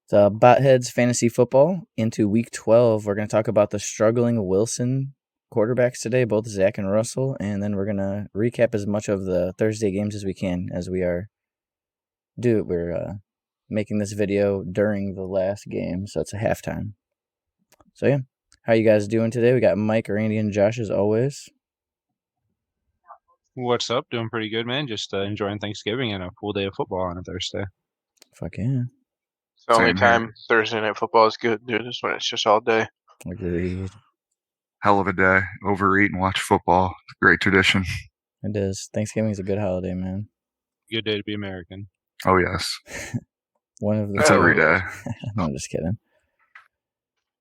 So, Botheads Fantasy Football into Week 12. We're going to talk about the struggling Wilson quarterbacks today, both Zach and Russell, and then we're going to recap as much of the Thursday games as we can as we're making this video during the last game, so it's a halftime. So, yeah. How you guys doing today? We got Mike, Randy, and Josh as always. What's up? Doing pretty good, man. Just enjoying Thanksgiving and a full day of football on a Thursday. Fuck yeah. It's the only Same time here. Thursday night football is good, dude, is when it's just all day. Agreed. Hell of a day. Overeat and watch football. It's a great tradition. It is. Thanksgiving is a good holiday, man. Good day to be American. Oh, yes. One of the That's every day. No, I'm just kidding.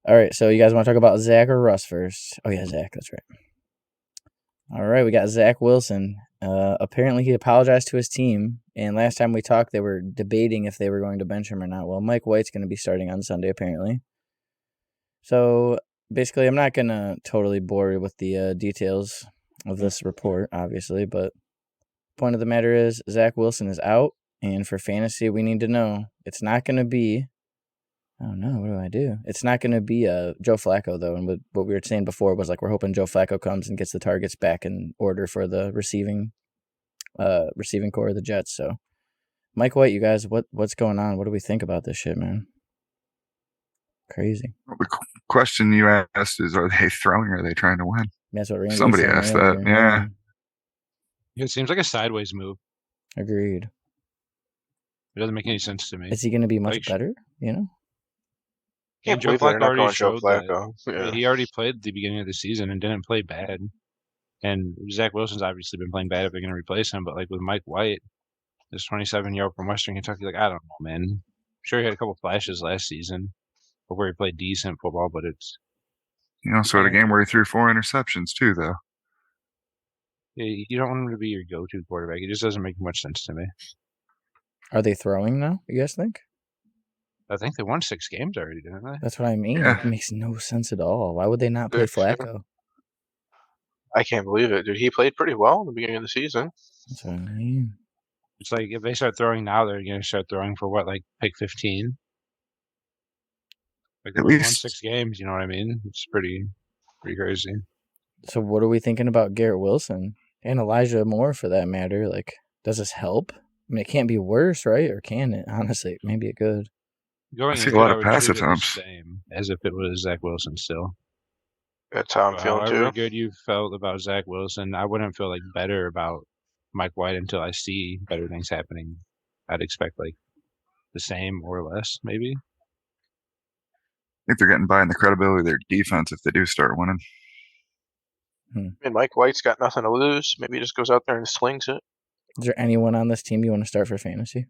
All right, so you guys want to talk about Zach or Russ first? Oh, yeah, Zach, that's right. All right, we got Zach Wilson. Apparently, he apologized to his team, and last time we talked, they were debating if they were going to bench him or not. Well, Mike White's going to be starting on Sunday, apparently. So, basically, I'm not going to totally bore you with the details of this report, obviously, but point of the matter is Zach Wilson is out, and for fantasy, we need to know it's not going to be... Oh, no, what do I do? It's not going to be Joe Flacco, though, and what we were saying before was, like, we're hoping Joe Flacco comes and gets the targets back in order for the receiving core of the Jets. So, Mike White, you guys, what's going on? What do we think about this shit, man? Crazy. The question you asked is, are they throwing or are they trying to win? That's what Randy Somebody was saying asked earlier. that, yeah. It seems like a sideways move. Agreed. It doesn't make any sense to me. Is he going to be much better, you know? Can't Joe believe they're Flacco not already going Joe showed that. Flacco. Yeah. He already played at the beginning of the season and didn't play bad. And Zach Wilson's obviously been playing bad if they're going to replace him. But like with Mike White, this 27-year-old from Western Kentucky, like, I don't know, man. Sure, he had a couple flashes last season where he played decent football, but it's... You know, so at a game where he threw 4 interceptions, too, though. You don't want him to be your go-to quarterback. It just doesn't make much sense to me. Are they throwing now, you guys think? I think they won 6 games already, didn't they? That's what I mean. Yeah. It makes no sense at all. Why would they not play Flacco? I can't believe it, dude. He played pretty well in the beginning of the season. That's what I mean. It's like if they start throwing now, they're going to start throwing for what, like pick 15? Like they won 6 games, you know what I mean? It's pretty crazy. So what are we thinking about Garrett Wilson and Elijah Moore for that matter? Like, does this help? I mean, it can't be worse, right? Or can it? Honestly, maybe it could. I see a lot of pass attempts. Same as if it was Zach Wilson still. That's how I'm feeling, too. However good you felt about Zach Wilson, I wouldn't feel like better about Mike White until I see better things happening. I'd expect like the same or less, maybe. I think they're getting by in the credibility of their defense if they do start winning. I mean, Mike White's got nothing to lose. Maybe he just goes out there and slings it. Is there anyone on this team you want to start for fantasy?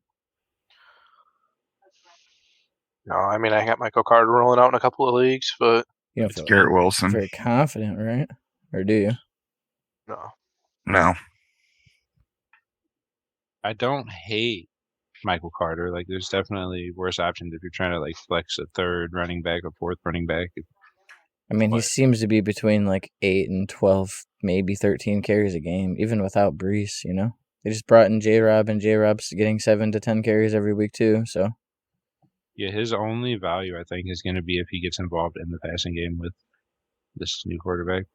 No, I mean, I got Michael Carter rolling out in a couple of leagues, but... You don't It's feel Garrett Wilson. very confident, right? Or do you? No. I don't hate Michael Carter. Like, there's definitely worse options if you're trying to, like, flex a third running back, a fourth running back. I mean, he seems to be between, like, 8 and 12, maybe 13 carries a game, even without Brees, you know? They just brought in J-Rob, and J-Rob's getting 7 to 10 carries every week, too, so... Yeah, his only value, I think, is going to be if he gets involved in the passing game with this new quarterback.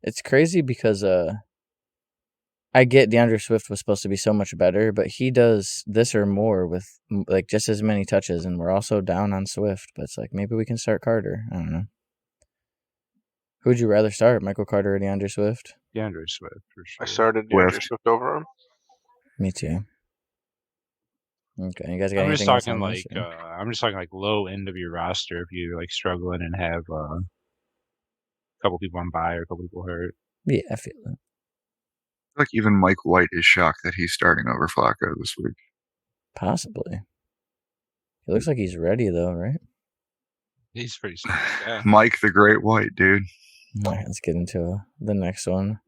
It's crazy because I get DeAndre Swift was supposed to be so much better, but he does this or more with like just as many touches, and we're also down on Swift. But it's like maybe we can start Carter. I don't know. Who would you rather start, Michael Carter or DeAndre Swift? DeAndre Swift, for sure. I started DeAndre Swift over him. Me too. Okay, you guys got I'm anything just else talking on like this, or? I'm just talking like low end of your roster if you're like struggling and have a couple people on bye or a couple people hurt. Yeah, I feel that. Like even Mike White is shocked that he's starting over Flacco this week. Possibly. He looks like he's ready though, right? He's pretty smart. Yeah. Mike the Great White, dude. All right, let's get into the next one.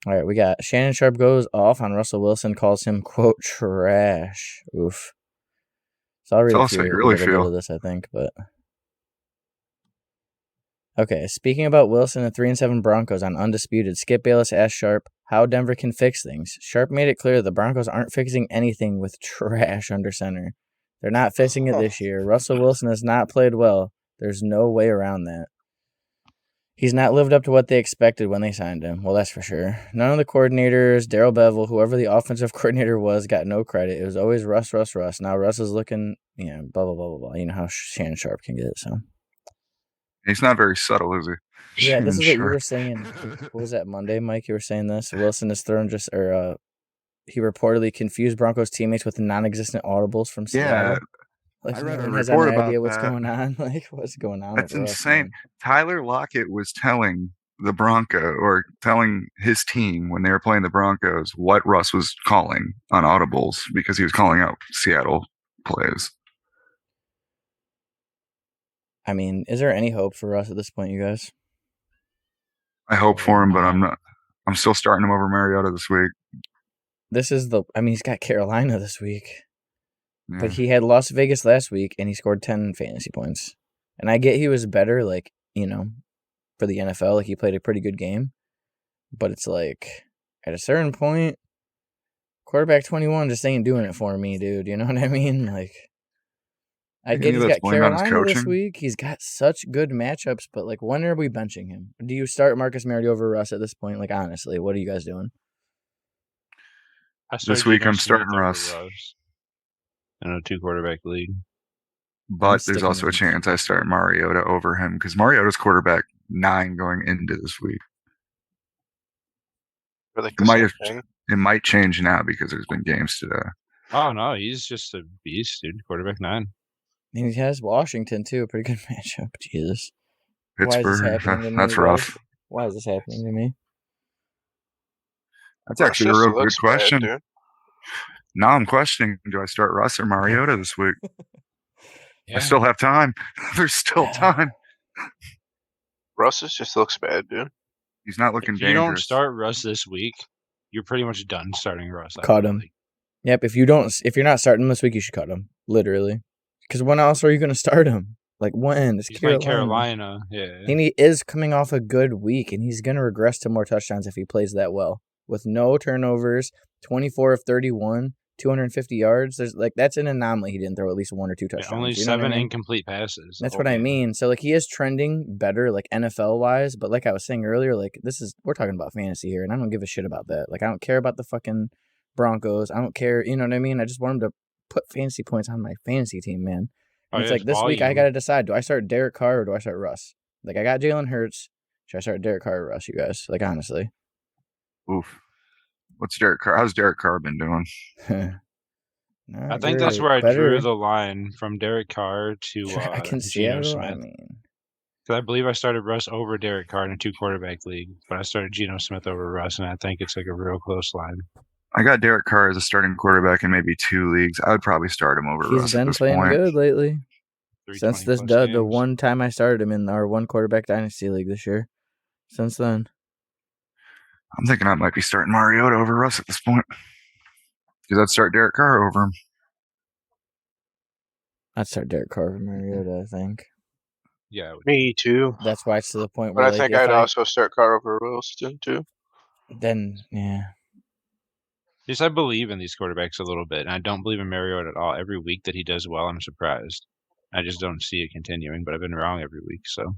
All right, we got Shannon Sharp goes off on Russell Wilson, calls him, quote, trash. Oof. So I'll read a little bit of this, I think, but... Okay, speaking about Wilson and 3-7 Broncos on Undisputed, Skip Bayless asked Sharp how Denver can fix things. Sharp made it clear the Broncos aren't fixing anything with trash under center. They're not fixing it this year. Russell Wilson has not played well. There's no way around that. He's not lived up to what they expected when they signed him. Well, that's for sure. None of the coordinators, Darrell Bevell, whoever the offensive coordinator was, got no credit. It was always Russ. Now Russ is looking, blah, blah, blah, blah, blah. You know how Shannon Sharp can get it, so. He's not very subtle, is he? Yeah, this is what you Sure. were saying. What was that, Monday, Mike? You were saying this? Wilson is throwing he reportedly confused Broncos teammates with non-existent audibles from Seattle. Yeah, Like, I no read a one has report any about idea what's that. going on. Like, what's going on? That's with Russ, insane. man? Tyler Lockett was telling the telling his team when they were playing the Broncos what Russ was calling on audibles because he was calling out Seattle plays. I mean, is there any hope for Russ at this point, you guys? I hope for him, but I'm not. I'm still starting him over Mariota this week. He's got Carolina this week. Yeah. But he had Las Vegas last week, and he scored 10 fantasy points. And I get he was better, for the NFL. Like, he played a pretty good game. But it's like, at a certain point, quarterback 21 just ain't doing it for me, dude. You know what I mean? Like, I get he's got Carolina this week. He's got such good matchups, but, like, when are we benching him? Do you start Marcus Mariota over Russ at this point? Like, honestly, what are you guys doing? This week I'm starting Russ. In a 2-quarterback league. But there's also a chance I start Mariota over him because Mariota's quarterback 9 going into this week. It might change now because there's been games today. Oh, no, he's just a beast, dude. Quarterback 9. And he has Washington, too. A pretty good matchup. Jesus. Pittsburgh, why is this happening to me? That's rough. Why is this happening to me? That's actually a real good question. Bad, now I'm questioning, do I start Russ or Mariota this week? Yeah. I still have time. There's still time. Russ just looks bad, dude. He's not looking dangerous. If you don't start Russ this week, you're pretty much done starting Russ. Cut him. Yep, if you're not starting him this week, you should cut him. Literally. Because when else are you going to start him? Like, when? He's Carolina. Yeah. And he is coming off a good week, and he's going to regress to more touchdowns if he plays that well. With no turnovers, 24 of 31. 250 yards. That's an anomaly. He didn't throw at least 1 or 2 touchdowns. Only 7 incomplete passes. That's what I mean. So he is trending better, NFL wise. But like I was saying earlier, we're talking about fantasy here, and I don't give a shit about that. I don't care about the fucking Broncos. I don't care. You know what I mean? I just want him to put fantasy points on my fantasy team, man. And it's this week I got to decide: do I start Derek Carr or do I start Russ? I got Jalen Hurts. Should I start Derek Carr or Russ? You guys, honestly. Oof. What's Derek Carr? How's Derek Carr been doing? I think that's where I drew the line from Derek Carr to Geno Smith. Because I believe I started Russ over Derek Carr in a 2-quarterback league, but I started Geno Smith over Russ, and I think it's a real close line. I got Derek Carr as a starting quarterback in maybe 2 leagues. I would probably start him over Russ. He's been playing good lately. Since this dud, the one time I started him in our 1-quarterback dynasty league this year. Since then. I'm thinking I might be starting Mariota over Russ at this point. Because I'd start Derek Carr over him. I'd start Derek Carr over Mariota, I think. Yeah. Me too. That's why it's to the point where I think I'd also start Carr over Wilson too. Then, yeah. Yes, I believe in these quarterbacks a little bit, and I don't believe in Mariota at all. Every week that he does well, I'm surprised. I just don't see it continuing, but I've been wrong every week, so.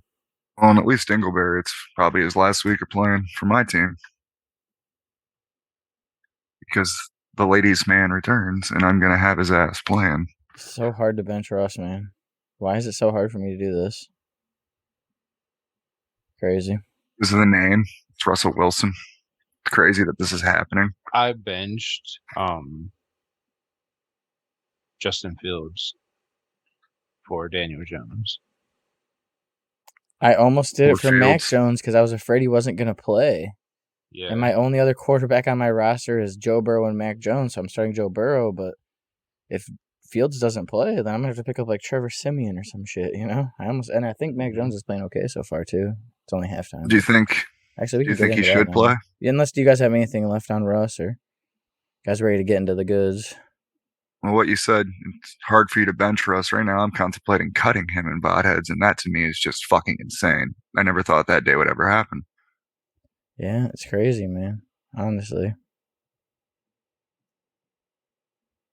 Well, and at least Dingleberry, it's probably his last week of playing for my team. Because the ladies' man returns, and I'm going to have his ass playing. It's so hard to bench Russ, man. Why is it so hard for me to do this? Crazy. This is the name. It's Russell Wilson. It's crazy that this is happening. I benched Justin Fields for Daniel Jones. I almost did it for Mac Jones because I was afraid he wasn't going to play. Yeah. And my only other quarterback on my roster is Joe Burrow and Mac Jones, so I'm starting Joe Burrow. But if Fields doesn't play, then I'm going to have to pick up Trevor Siemian or some shit, And I think Mac Jones is playing okay so far, too. It's only halftime. Do you think he should play? Unless, do you guys have anything left on Russ or guys ready to get into the goods? Well, what you said, it's hard for you to bench Russ. Right now, I'm contemplating cutting him in botheads, and that to me is just fucking insane. I never thought that day would ever happen. Yeah, it's crazy, man. Honestly.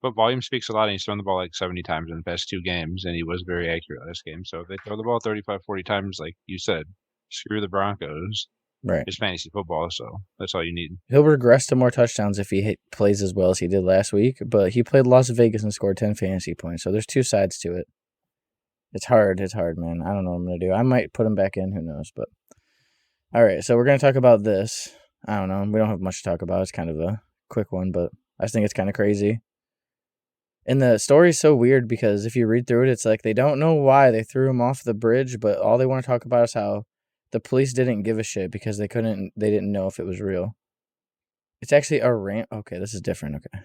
But volume speaks a lot, and he's thrown the ball like 70 times in the past 2 games, and he was very accurate last game. So if they throw the ball 35, 40 times, like you said, screw the Broncos. Right. It's fantasy football, so that's all you need. He'll regress to more touchdowns if he plays as well as he did last week, but he played Las Vegas and scored 10 fantasy points, so there's 2 sides to it. It's hard, man. I don't know what I'm going to do. I might put him back in, who knows, but... All right, so we're going to talk about this. I don't know. We don't have much to talk about. It's kind of a quick one, but I just think it's kind of crazy. And the story's so weird because if you read through it, it's like they don't know why they threw him off the bridge, but all they want to talk about is how the police didn't give a shit because they didn't know if it was real. It's actually a rant. Okay, this is different. Okay.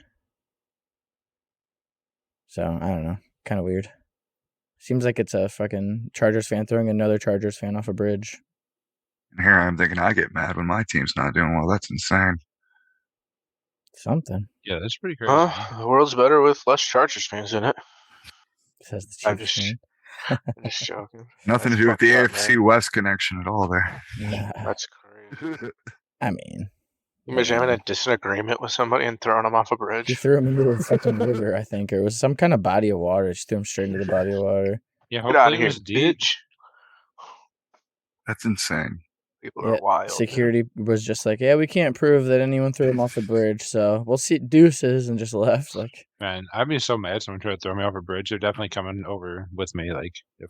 So, I don't know. Kind of weird. Seems like it's a fucking Chargers fan throwing another Chargers fan off a bridge. And here I'm thinking I get mad when my team's not doing well. That's insane. Something. Yeah, that's pretty crazy. The world's better with less Chargers fans in it. Says the Chiefs I'm just, fan. I'm just joking. Nothing to That's do with the fucked up, AFC man. West connection at all there. Nah, That's crazy. I mean, Imagine having a disagreement with somebody and throwing them off a he bridge. threw him into a fucking river, I think, or it was some kind of body of water. She threw him straight into the body of water. Yeah, Get out hopefully of it here, was deep. bitch. That's insane. People are wild. Security was just like, yeah, we can't prove that anyone threw him off the bridge, so we'll see deuces, and just left. Like, Man, I'd be so mad someone tried to throw me off a bridge. They're definitely coming over with me. Like, if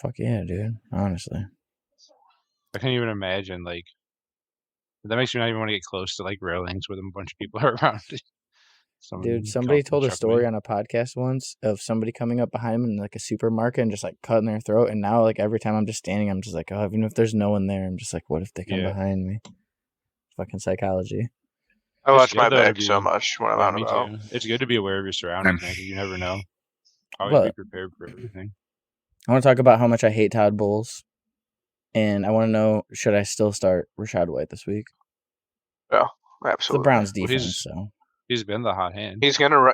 fuck yeah, dude. Honestly. I can't even imagine, like, that makes me not even want to get close to, like, railings where a bunch of people are around. Dude, somebody told a story on a podcast once of somebody coming up behind them in like a supermarket and just like cutting their throat. And now, like, every time I'm just standing, I'm just like, oh, even if there's no one there, I'm just like, what if they come behind me? Fucking psychology. I watch my good, though, back to so be- much when I'm Yeah, out me and about. too. It's good to be aware of your surroundings, man, 'cause you never know. Always be But- prepared for everything. I want to talk about how much I hate Todd Bowles. And I want to know, should I still start Rashad White this week? It's Absolutely. the Browns Well, defense, so. He's been the hot hand. He's gonna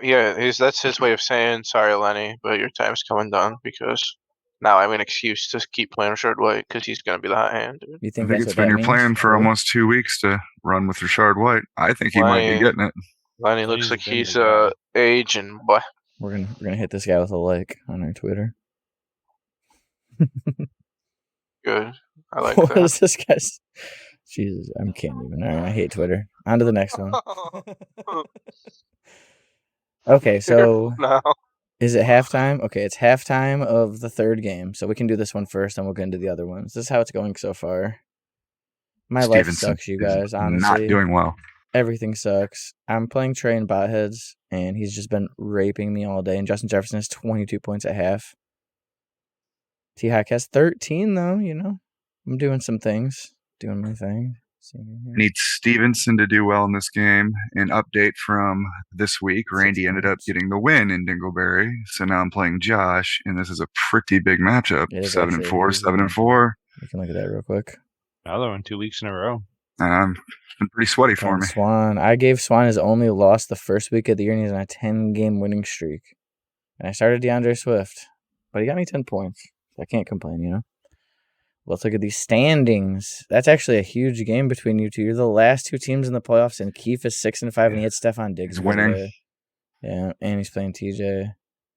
that's his way of saying sorry, Lenny, but your time's coming done because now I have an excuse to keep playing Rashard White because he's gonna be the hot hand, dude. You I think think that's it's what been that your means? plan for Really? almost 2 weeks to run with Rashard White. I think he might be Lenny- getting it. Lenny Lenny's looks like been the he's guy. aging, boy. We're gonna hit this guy with a like on our Twitter. Good. I like What that. is this guy's? Jesus, I can't even. All right, I hate Twitter. On to the next one. Okay, so no. is it halftime? Okay, it's halftime of the third game, so we can do this one first, and we'll get into the other ones. This is how it's going so far. My life Stevenson sucks, you is guys. Honestly, not doing well. everything sucks. I'm playing Trey and Botheads, and he's just been raping me all day. And Justin Jefferson has 22 points at half. T. Hack has 13, though. You know, I'm doing some things, doing my thing. Need Stevenson to do well in this game. An update from this week: Randy ended up getting the win in Dingleberry. So now I'm playing Josh, and this is a pretty big matchup. It is 7-4, actually a huge 7-4. We can look at that real quick. Another one 2 weeks in a row. It's been pretty sweaty for From me. Swan. I gave Swan his only loss the first week of the year, and he's on a 10-game winning streak. And I started DeAndre Swift, but he got me 10 points. So I can't complain, you know? Let's look at these standings. That's actually a huge game between you two. You're the last 2 teams in the playoffs, and Keith is 6-5, and he had Stephon Diggs. He's by the winning. way. Yeah, and he's playing TJ.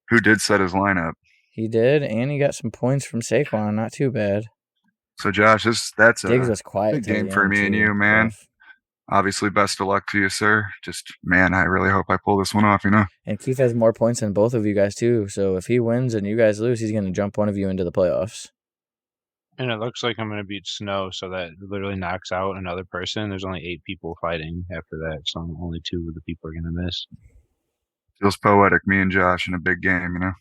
Who did set his lineup? He did, and he got some points from Saquon. Not too bad. So Josh, that's Diggs a was quiet. big till game the for end, me and too. you, man. Rough. obviously best of luck to you, sir. Just, man, I really hope I pull this one off, you know? And Keith has more points than both of you guys, too. So if he wins and you guys lose, he's going to jump one of you into the playoffs. And it looks like I'm going to beat Snow, so that literally knocks out another person. There's only 8 people fighting after that, so only 2 of the people are going to miss. Feels poetic, me and Josh in a big game, you know?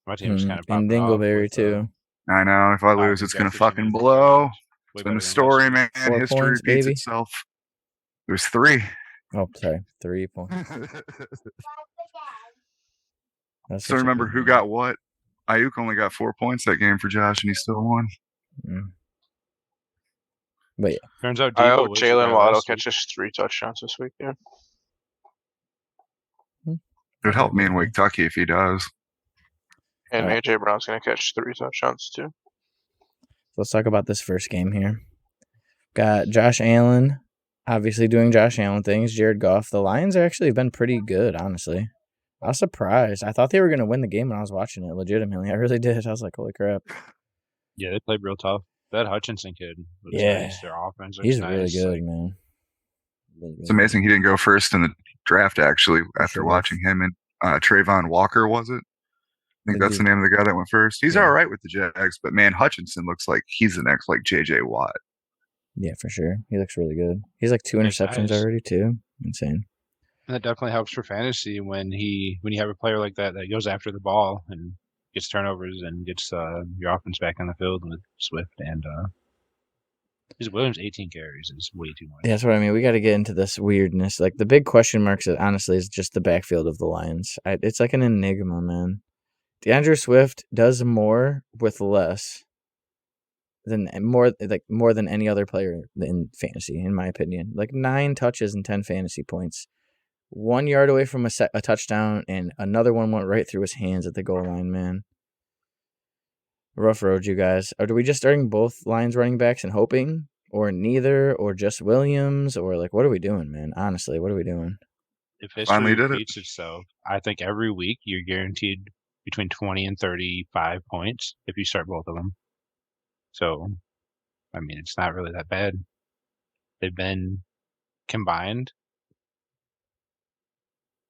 My team's kind of And popping off Dingleberry, with, too. I know. If I lose, it's going to fucking blow. It's been a story, man. 4 History points, repeats baby. itself. It was 3. Oh, sorry. 3 points. That's So such a remember good who game. got what? Ayuk only got 4 points that game for Josh, and he still won. Mm. But yeah. Turns out I Debo hope was the Jalen guy Waddle last week. catches 3 touchdowns this week, dude. It would help me in Wake Tucky if he does. And Alright. AJ Brown's gonna catch 3 touchdowns too. Let's talk about this first game here. Got Josh Allen obviously doing Josh Allen things, Jared Goff. The Lions actually have been pretty good, honestly. I was surprised. I thought they were going to win the game when I was watching it, legitimately. I really did. I was like, holy crap. Yeah, they played real tough. That Hutchinson kid looks Yeah. nice. Their offense looks He's nice. really good, Like, man. It's amazing he didn't go first in the draft, actually, after should've. watching him and Trayvon Walker, was it? I think that's the name of the guy that went first. He's Yeah. all right with the Jags, but man, Hutchinson looks like he's the next like J.J. Watt. Yeah, for sure. He looks really good. He's like 2 He's interceptions nice. already, too. Insane. And that definitely helps for fantasy when you have a player like that goes after the ball and gets turnovers and gets your offense back on the field with Swift and his Williams 18 carries is way too much. Yeah, that's what I mean. We got to get into this weirdness. Like the big question marks, honestly, is just the backfield of the Lions. It's like an enigma, man. DeAndre Swift does more with less than more than any other player in fantasy, in my opinion. Like 9 touches and 10 fantasy points. 1 yard away from a touchdown, and another one went right through his hands at the goal line, man. Rough road, you guys. Are we just starting both Lions running backs and hoping? Or neither? Or just Williams? Or, like, what are we doing, man? Honestly, what are we doing? If history Finally did it. repeats itself, I think every week you're guaranteed between 20 and 35 points if you start both of them. So, I mean, it's not really that bad. They've been combined.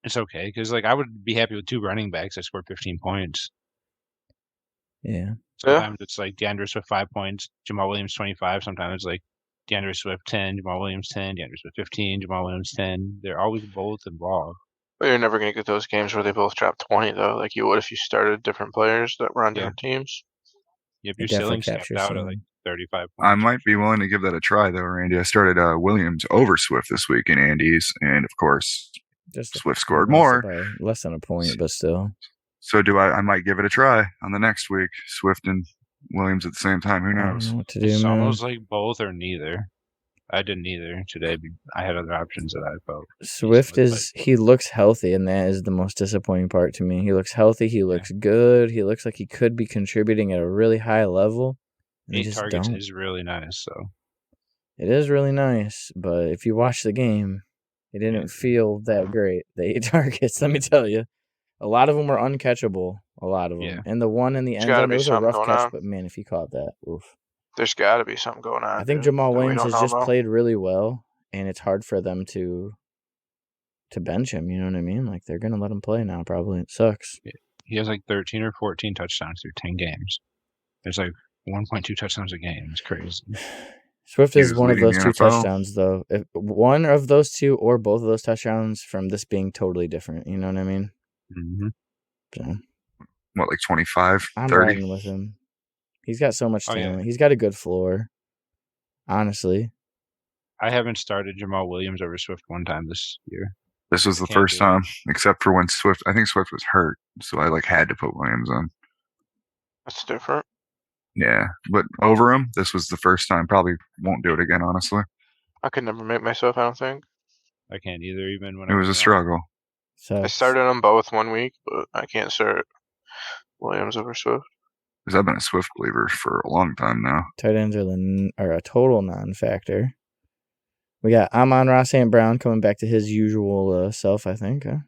It's okay because, like, I would be happy with 2 running backs that scored 15 points. Yeah. Sometimes it's like DeAndre Swift 5 points, Jamal Williams 25. Sometimes it's like DeAndre Swift 10, Jamal Williams 10, DeAndre Swift 15, Jamal Williams 10. They're always both involved. But you're never going to get those games where they both drop 20, though, like you would if you started different players that were on different teams. If It your definitely ceiling stepped captures out at some. like 35 points. I might be willing to give that a try, though, Randy. I started Williams over Swift this week in Andy's, and of course, Just Swift scored more. by less than a point, but still. So I might give it a try on the next week. Swift and Williams at the same time. Who I don't knows? know what to do, It's man. almost like both or neither. I didn't either today. I had other options that I felt. Swift he looks healthy, and that is the most disappointing part to me. He looks healthy. He looks good. He looks like he could be contributing at a really high level. 8 targets is really nice, so. It is really nice, but if you watch the game, it didn't feel that great. The 8 targets, let me tell you. A lot of them were uncatchable. A lot of them. Yeah. And the one in the end gotta zone, be it was a something rough going catch, on. but man, if he caught that, oof. There's got to be something going on. I think dude, Jamal that we Williams don't has know just about. played really well, and it's hard for them to bench him, you know what I mean? Like, they're going to let him play now, probably. It sucks. He has like 13 or 14 touchdowns through 10 games. There's like 1.2 touchdowns a game. It's crazy. Swift He is was one of leading those the 2 NFL. touchdowns, though. If one of those 2 or both of those touchdowns from this being totally different, you know what I mean? Mm-hmm. So, What, like 25, I'm 30? riding with him. He's got so much Oh, yeah. talent. He's got a good floor, honestly. I haven't started Jamal Williams over Swift one time this year. This was the Can't first do it. time, except for when I think Swift was hurt, so I had to put Williams on. That's different. Yeah, but over him, this was the first time. Probably won't do it again, honestly. I could never make myself, I don't think. I can't either, even when It was a struggle. So I started them both one week, but I can't start Williams over Swift. Because I've been a Swift believer for a long time now. tight ends are a total non-factor. We got Amon-Ra St. Brown coming back to his usual self, I think. Huh?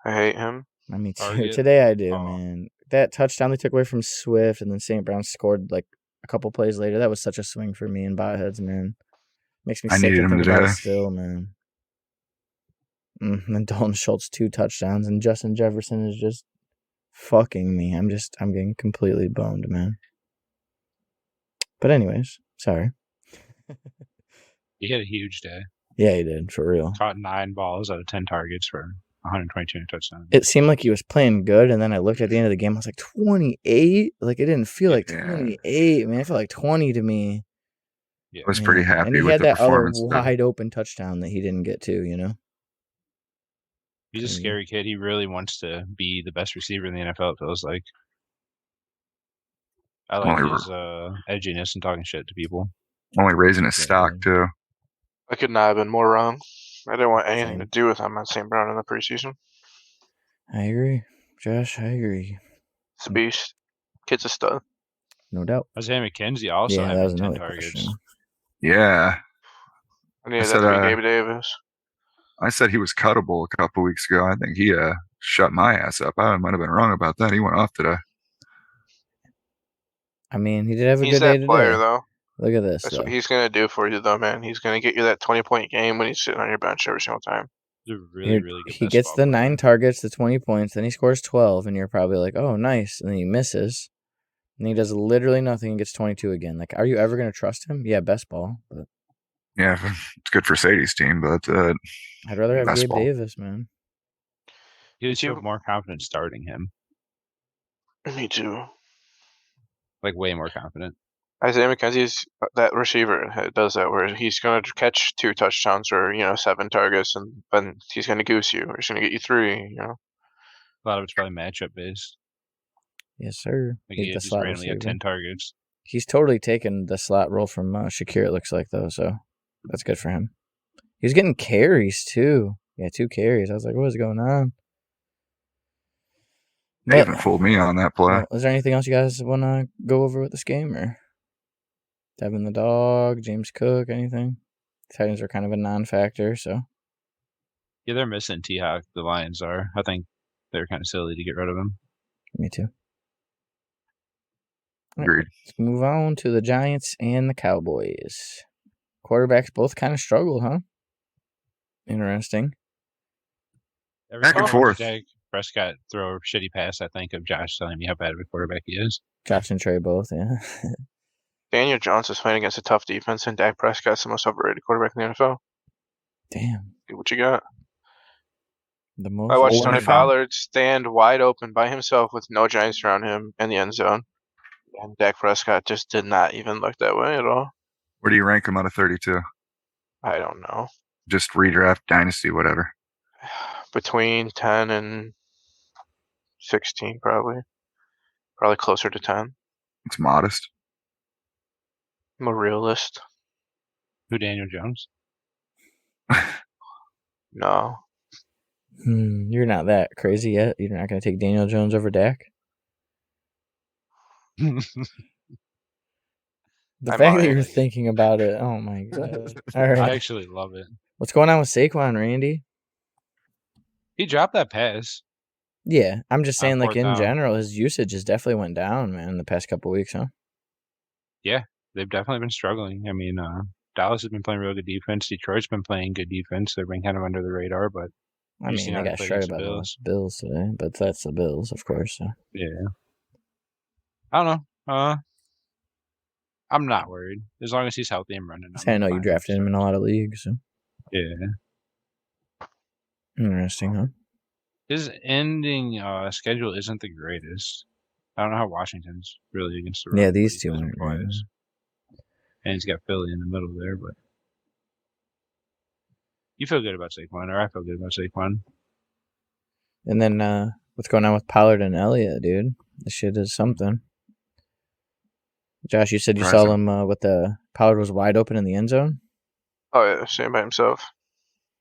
I hate him. I mean, Target. today I do, Oh. man. That touchdown they took away from Swift, and then St. Brown scored like a couple plays later. That was such a swing for me and Botheads, man. Makes me I sick needed to him think about it today. still, man. And then Dalton Schultz 2 touchdowns, and Justin Jefferson is just fucking me. I'm getting completely boned, man. But anyways, sorry. He had a huge day. Yeah, he did, for real. Caught 9 balls out of 10 targets for 122 touchdowns. It seemed like he was playing good, and then I looked at the end of the game. I was like, 28? Like, it didn't feel like 28, man. It felt like 20 to me. Yeah. I was pretty Man. happy And he with had the that other performance. wide open touchdown that he didn't get to, you know? He's a scary kid. He really wants to be the best receiver in the NFL, it feels like. I like his edginess and talking shit to people. Only raising his stock, too. I could not have been more wrong. I didn't want anything to do with him on St. Brown in the preseason. I agree. Josh, I agree. It's a beast. Kid's a stud. No doubt. Isaiah McKenzie also that had was 10 another targets. question. Yeah. I needed that to be Gabe Davis. I said he was cuttable a couple weeks ago. I think he shut my ass up. I might have been wrong about that. He went off today. I mean, he did have a He's good day that player, today. though. Look at this, That's though. what he's going to do for you, though, man. He's going to get you that 20-point game when he's sitting on your bench every single time. He's a really, really good He best gets ball the player. 9 targets, the 20 points, then he scores 12, and you're probably like, oh, nice. And then he misses. And he does literally nothing and gets 22 again. Like, are you ever going to trust him? Yeah, best ball. But Yeah, it's good for Sadie's team, but I'd rather have best Gabe ball. Davis, man. You would feel more confident starting him. Me too. Like, way more confident. Isaiah McKenzie's that receiver that does that, where he's going to catch 2 touchdowns or 7 targets, and then he's going to goose you, or he's going to get you 3. A lot of it's probably matchup based. Yes, sir. Like, He's he the just slot randomly had receiver. 10 targets. He's totally taken the slot role from Shakir, it looks like, though, so that's good for him. He's getting carries, too. Yeah, 2 carries. I was like, what is going on? They even fooled me on that play. Well, is there anything else you guys want to go over with this game? Or Devin the dog, James Cook, anything? Titans are kind of a non-factor, so. Yeah, they're missing T-Hawk. The Lions are. I think they're kind of silly to get rid of him. Me too. Agreed. Let's move on to the Giants and the Cowboys. Quarterbacks both kind of struggled, huh? Interesting. Back and forth. Dak Prescott throw a shitty pass, I think, of Josh telling me how bad of a quarterback he is. Josh and Trey both, yeah. Daniel Jones is playing against a tough defense, and Dak Prescott's the most overrated quarterback in the NFL. Damn. What you got? The most I watched Old Tony NFL. Pollard stand wide open by himself with no Giants around him in the end zone. And Dak Prescott just did not even look that way at all. Where do you rank him out of 32? I don't know. Just redraft, dynasty, whatever. Between 10 and 16, probably. Probably closer to 10. It's modest. I'm a realist. Who, Daniel Jones? No. You're not that crazy yet. You're not going to take Daniel Jones over Dak? The I fact that might. you're thinking about it, oh my god. All right. I actually love it. What's going on with Saquon, Randy? He dropped that pass. Yeah, I'm just saying, like, fourth in down. general, his usage has definitely went down, man, the past couple weeks, huh? Yeah, they've definitely been struggling. I mean, Dallas has been playing real good defense. Detroit's been playing good defense. They've been kind of under the radar, but I You've mean, seen they how they got played shredded against by the the Bills today, but that's the Bills, of course. So. yeah. I don't know. I'm not worried. As long as he's healthy and running. I know you drafted him in a lot of leagues. So. Yeah. Interesting, huh? His ending schedule isn't the greatest. I don't know how Washington's really against the run. Yeah, these but he two plays aren't. them twice. And he's got Philly in the middle there, but you feel good about Saquon, or I feel good about Saquon. And then what's going on with Pollard and Elliott, dude? This shit is something. Josh, you said you saw Surprising. him with the Pollard was wide open in the end zone? Oh, yeah, standing by himself.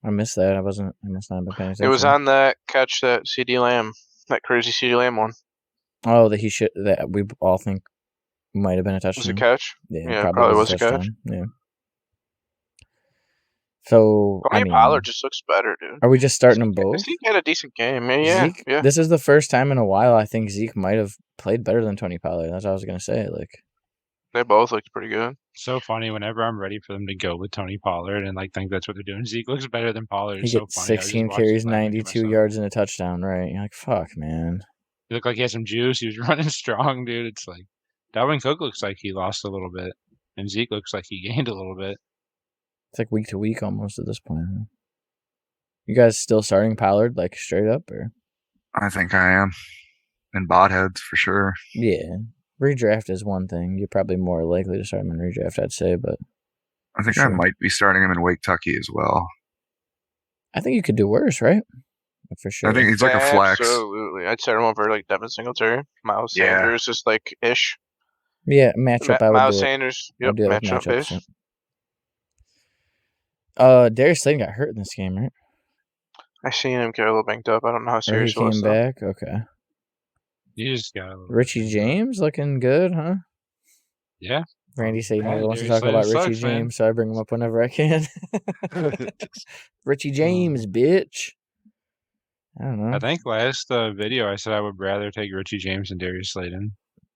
I missed that. I must not have been paying attention. It was on that catch that CD Lamb, that crazy CD Lamb one. Oh, that we all think might have been a touchdown. Was it a catch? Yeah, probably was a touchdown. catch. Yeah. So, Tony Pollard just looks better, dude. Are we just starting them both? Zeke had a decent game. Yeah, Zeke, yeah. This is the first time in a while I think Zeke might have played better than Tony Pollard. That's what I was going to say. Like, they both looked pretty good. So funny. Whenever I'm ready for them to go with Tony Pollard and think that's what they're doing, Zeke looks better than Pollard. He It's so gets funny. 16 carries, 92 yards, and a touchdown, right? You're like, fuck, man. He looked like he had some juice. He was running strong, dude. It's like Dalvin Cook looks like he lost a little bit, and Zeke looks like he gained a little bit. It's like week to week almost at this point. Huh? You guys still starting Pollard like straight up, or? I think I am. In bot heads for sure. Yeah. Redraft is one thing. You're probably more likely to start him in redraft, I'd say, but I think sure. I might be starting him in Wake Tucky as well. I think you could do worse, right? For sure. I think he's like a flex. Absolutely. I'd start him over like Devin Singletary. Miles Yeah. Sanders is like ish. Yeah, matchup. I would Miles do Sanders. I'll Yep, do it with matchup matchups. ish. Darius Slayton got hurt in this game, right? I seen him get a little banged up. I don't know how Or he serious it was. came back. Okay. You just got a little Richie bit. James looking good, huh? Yeah. Randy said he never Yeah, wants to Darius talk about Slayton Richie sucks, man. James, so I bring him up whenever I can. Richie James, bitch. I don't know. I think last video I said I would rather take Richie James than Darius Slayton.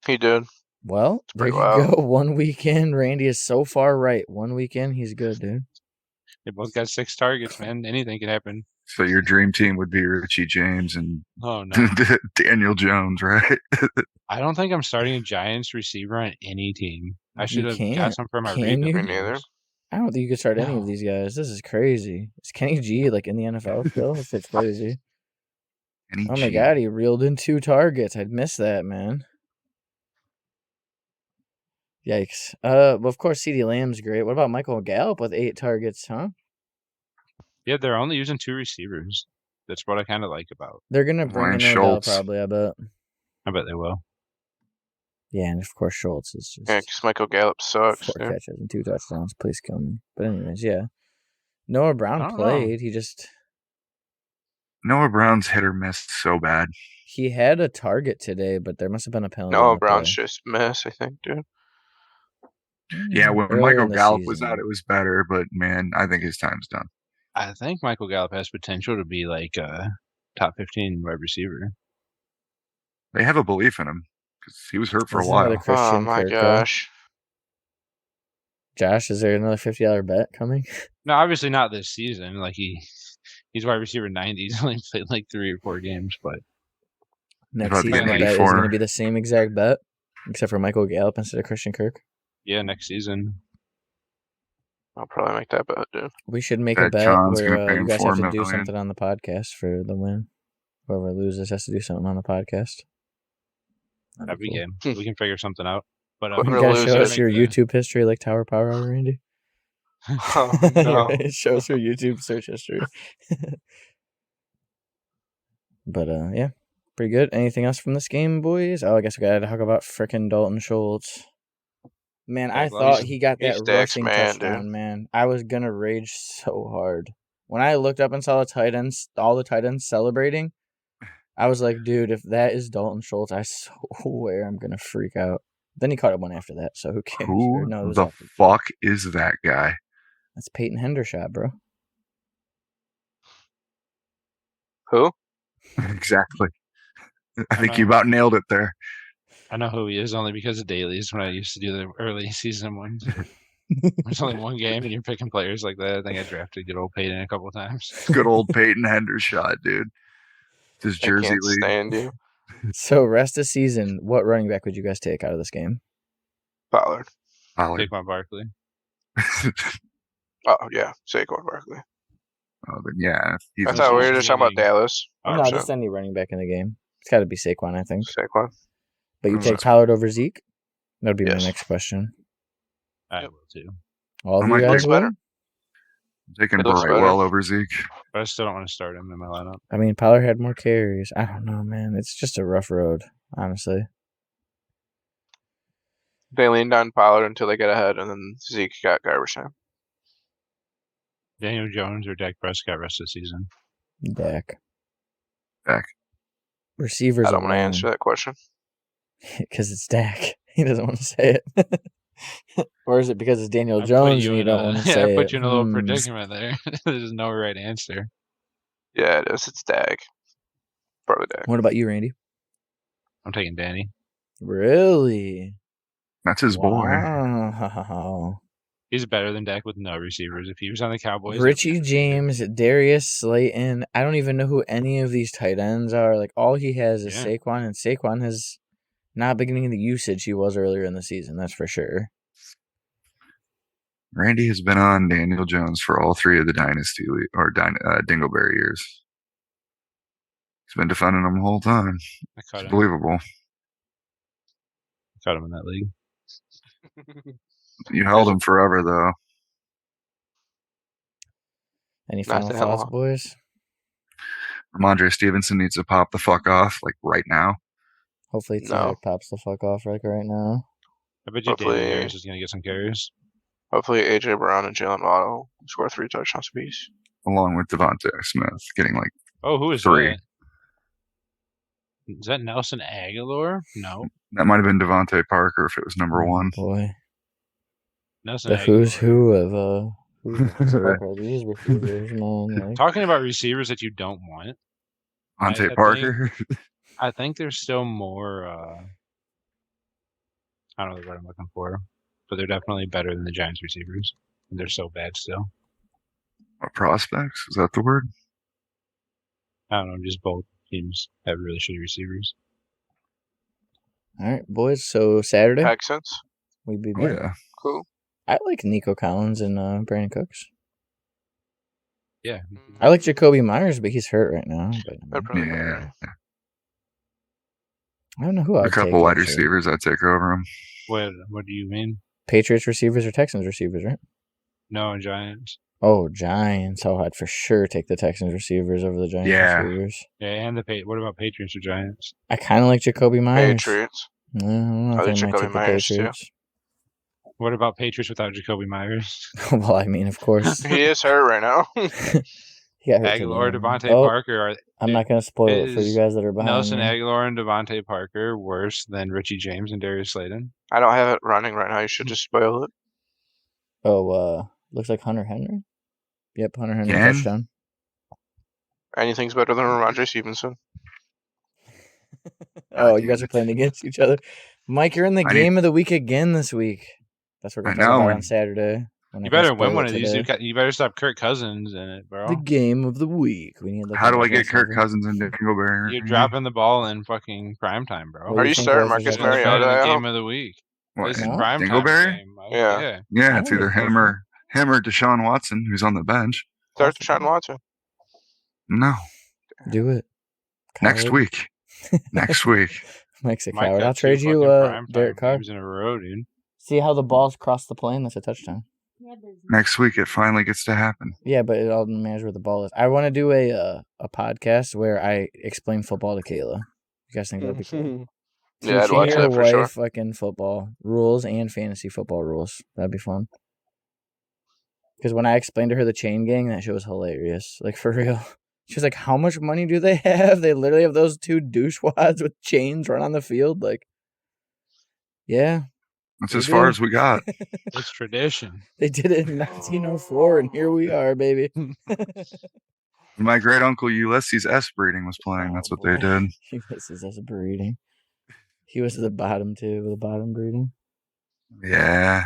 He did. Well, there you pretty wild. go. 1 weekend. Randy is so far right. 1 weekend, he's good, dude. They both got 6 targets, man. Anything can happen. So your dream team would be Richie James and Oh no, Daniel Jones, right? I don't think I'm starting a Giants receiver on any team. I should have got can't. some for my Can random you? Me neither. games. I don't think you could start any of No. these guys. This is crazy. Is Kenny G like in the NFL still? This shit's crazy. Oh my god, he reeled in 2 targets. I'd miss that, man. Yikes. Well, of course, CeeDee Lamb's great. What about Michael Gallup with 8 targets, huh? Yeah, they're only using 2 receivers. That's what I kind of like about. They're going to bring Ryan in Odell Schultz. probably, I bet. I bet they will. Yeah, and of course, Schultz is just Yeah, because Michael Gallup sucks. 4 Dude. catches and 2 touchdowns. Please kill me. But anyways, yeah. Noah I Brown don't know. played. He just... Noah Brown's hit or miss so bad. He had a target today, but there must have been a penalty. on Noah the Brown's play. just miss, I think, dude. Yeah, when Earlier Michael in the Gallup was season. out, it was better, but man, I think his time's done. I think Michael Gallup has potential to be like a top 15 wide receiver. They have a belief in him because he was hurt for There's a while. another Christian Oh my Kirk, gosh. Josh, is there another $50 bet coming? No, obviously not this season. Like he's wide receiver 90. He's only played like 3 or 4 games, but Next about to season, get the bet is 84. going to be the same exact bet, except for Michael Gallup instead of Christian Kirk. yeah, next season. I'll probably make that bet, dude. We should make a Bet bet John's gonna where pay you him guys $4 have to do million. something on the podcast for the win. Whoever loses has to do something on the podcast. That'd be cool. game. We can figure something out. But Whoever You guys show loses- us your YouTube history like Tower Power Hour, Randy. Oh, no. Right? Show us your YouTube search history. But yeah, pretty good. Anything else from this game, boys? Oh, I guess we gotta talk about frickin' Dalton Schultz. Man, I Yeah, well, thought he's- he got he's that Dak's rushing man, touchdown, dude. man. I was gonna rage so hard. When I looked up and saw the tight ends, all the tight ends celebrating, I was like, dude, if that is Dalton Schultz, I swear I'm gonna freak out. Then he caught up one after that, so who cares? Or Who no, it was the after. fuck is that guy? That's Peyton Hendershot, bro. Who? Exactly. I I think know. you about nailed it there. I know who he is only because of dailies when I used to do the early season ones. There's only one game and you're picking players like that. I think I drafted good old Peyton a couple times. Good old Peyton Hendershot, dude. This I Jersey can't league. stand you. So rest of season, what running back would you guys take out of this game? Pollard. Pollard. Saquon Barkley. Oh, yeah. Saquon Barkley. Oh, then yeah. He's I thought we were just talking about cheating. Dallas. Oh, No, 100%. just any running back in the game. It's got to be Saquon, I think. Saquon. But you Mm, take that's- Pollard over Zeke? That would be Yes. my next question. I Yep. will too. All of I you might guys looks will? better. I'm taking It looks Brightwell over Zeke. But I still don't want to start him in my lineup. I mean, Pollard had more carries. I don't know, man. It's just a rough road, honestly. They leaned on Pollard until they got ahead, and then Zeke got garbage time. Daniel Jones or Dak Prescott rest of the season. Dak. Dak. Receivers I don't want to alone. answer that question. Because it's Dak. He doesn't want to say it. Or is it because it's Daniel I put Jones you and you in don't a- want to yeah, say I put it? you in a little Hmm. predicament there. There's no right answer. Yeah, it is. It's Dak. Probably Dak. What about you, Randy? I'm taking Danny. Really? That's his boy. Wow. He's better than Dak with no receivers. If he was on the Cowboys, I'd Richie be- James, Darius Slayton. I don't even know who any of these tight ends are. Like, all he has is Yeah. Saquon, and Saquon has not been getting the usage he was earlier in the season. That's for sure. Randy has been on Daniel Jones for all 3 of the Dynasty or Dingleberry years. He's been defending him the whole time. I cut It's him. believable. Cut him in that league. You held him forever, though. Any Not final that thoughts, long. boys? Ramondre Stevenson needs to pop the fuck off, like right now. Hopefully, No. T pops the fuck off like right now. I bet you Daniel Hopefully- Harris is going to get some carries. Hopefully, AJ Brown and Jalen Waddle score 3 touchdowns apiece. Along with Devontae Smith getting like Oh, who is 3. that? Is that Nelson Aguilar? No. That might have been Devontae Parker if it was number Oh, 1. boy. Nelson The who's Aguilar. who of who the fuck are these receivers, man? Like, Talking about receivers that you don't want. I Devontae think- Parker. I think there's still more. I don't know what I'm looking for, but they're definitely better than the Giants receivers. And they're so bad still. Prospects? Is that the word? I don't know. Just both teams have really shitty receivers. all right, boys. So Saturday Texans. we be Oh back. yeah. Cool. I like Nico Collins and Brandon Cooks. Yeah. I like Jacoby Myers, but he's hurt right now. But They're probably Yeah. I don't know who I'd A couple take, wide actually. receivers I'd take over him. What do you mean? Patriots receivers or Texans receivers, right? No, Giants. Oh, Giants. Oh, I'd for sure take the Texans receivers over the Giants Yeah. receivers. Yeah, and what about Patriots or Giants? I kind of like Jacoby Myers. Patriots. I don't know. I I like think I might Jacoby take the Myers, too. Patriots. What about Patriots without Jacoby Myers? Well, I mean, of course. He is hurt right now. He got hurt Aguilar, today. Devontae Oh, Parker. I'm not going to spoil it for you is guys that are behind Nelson me. Aguilar and Devontae Parker worse than Richie James and Darius Slayton? I don't have it running right now. You should just spoil it. Oh, looks like Hunter Henry. Yep, Hunter Henry Again? touchdown. Anything's better than Ramondre Stevenson. Oh, you guys are playing against each other. Mike, you're in the I game of the week again this week. That's what we're I going to talk know, about on and- Saturday. When I You can better win spoil one it of these. today. You better stop Kirk Cousins in it, bro. The game of the week. We need like How a do I get double Kirk silver. Cousins and Dingleberry? You're dropping the ball in fucking primetime, bro. What Are do you think starting was Marcus his other- Mariota? the I game hope. of the week. What? This is No? primetime Dingleberry? game. Yeah. Yeah, I it's don't either think him so. or Deshaun Watson, who's on the bench. Start Deshaun Watson. No, Do it. next Coward. week. Next week. Mike's a Mike coward. got I'll two trade you fucking primetime Derek Carr. games in a row, dude. See how the balls cross the plane? That's a touchdown. Next week it finally gets to happen. Yeah, but it all matters where the ball is. I want to do a podcast where I explain football to Kayla. You guys think that'd be cool? Yeah, I'd Teaching watch your that for sure. wife fucking football rules and fantasy football rules. That'd be fun. Because when I explained to her the chain gang, that shit was hilarious. Like, for real. She was like, how much money do they have? They literally have those two douchewads with chains run on the field. Like, yeah, That's They as far do. as we got. It's tradition. they did it in 1904, and here we are, baby. My great uncle Ulysses S. Breeding was playing. That's what they did. Ulysses as a breeding. He was the bottom, too, the bottom breeding. Yeah.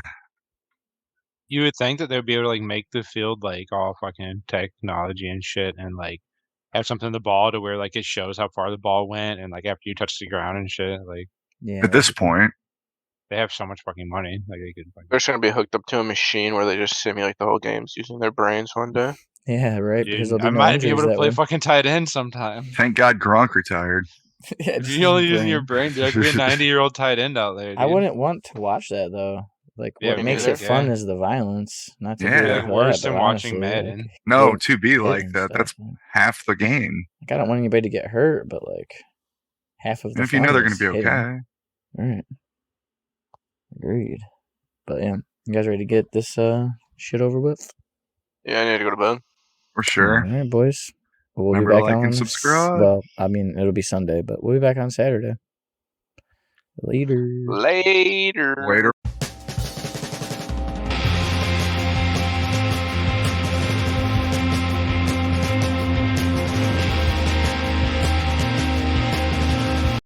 You would think that they'd be able to like make the field like all fucking technology and shit, and like have something in the ball to where like it shows how far the ball went, and like after you touch the ground and shit. Like Yeah. At this point, they have so much fucking money. Like they could. They're just gonna be hooked up to a machine where they just simulate the whole games using their brains one day. Yeah, right. Because there'll be I no might be able injuries to that play way. fucking tight end sometime. thank God Gronk retired. Yeah, If just you're only his using your brain. brain, dude, I could be a 90-year-old tight end out there. Dude. I wouldn't want to watch that, though. Like, Yeah, what me makes neither. it fun Yeah. is the violence. Not to Yeah. be Like, like worse that, than but watching honestly, Madden. like, No, getting to be hit like and that, stuff, that's like, half the game. I don't want anybody to get hurt, but like half of the And if you know they're fun going to is be hitting. okay. Right. Agreed. But yeah, you guys ready to get this shit over with? Yeah, I need to go to bed. For sure. All right, boys. We'll Remember be to back like on. and subscribe. Well, I mean, it'll be Sunday, but we'll be back on Saturday. Later. Later. Later.